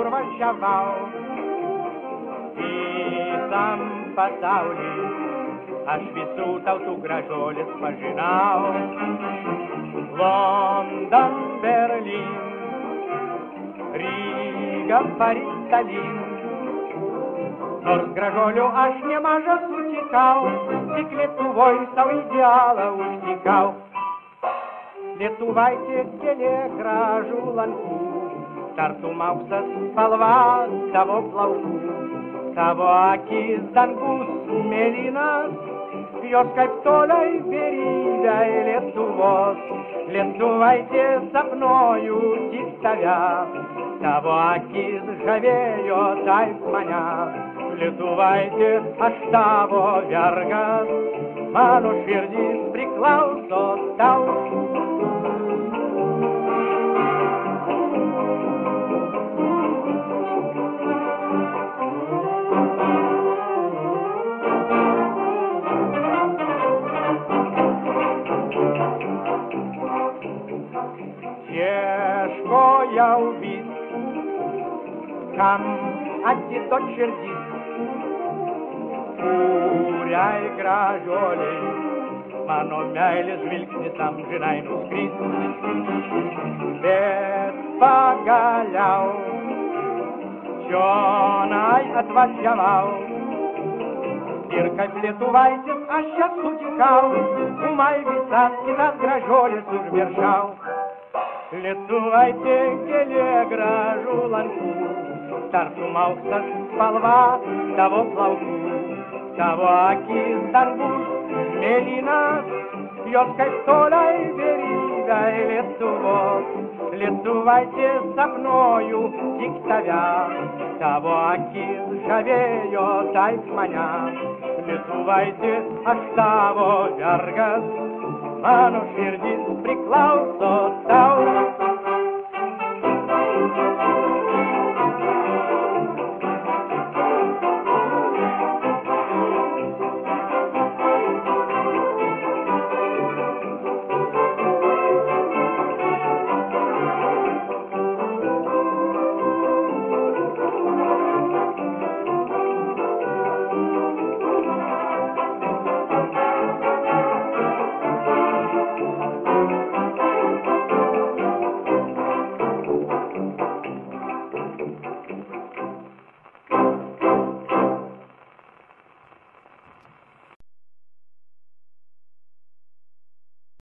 visur važiavau, visam pasaulį, aš visų tautų gražuolis pažinau. London, Berlin, Ryga, Paryž, Talin. Nors gražuolių aš nemažą sutikau, tik Lietuvoj savo idealą užtikau. Lietuvaitė kėlė gražų lankų, tartum auksas spalva tavo plaukų. Tavo akis dangus mėlynas, jos kaip toliai beribę Lietuvos. Lietuvaitė sapnuoju tik tave, tavo akis žavėjo taip mane. Lietuvaitė, aš tavo vergas, mano širdis priklauso tau. Ieškojau vis, kam atiduot širdis, kuriai gražuoliai mano meilės žvilgsnis amžinai nuskris. Bet pagaliau čionai atvažiavau ir kaip lietuvaitis aš ją sutikau, ūmai visas kitas gražuolės užmiršau. Lietuvaitė kėlė gražų lankų, tartum auksas spalva tavo plaukų. Tavo akis dangus mėlynas, jos kaip toliai beribę Lietuvos. Lietuvaitė sapnuoju tik tave, tavo akis žavėjo taip mane. Lietuvaitė, aš tavo vergas, mano širdis priklauso tau.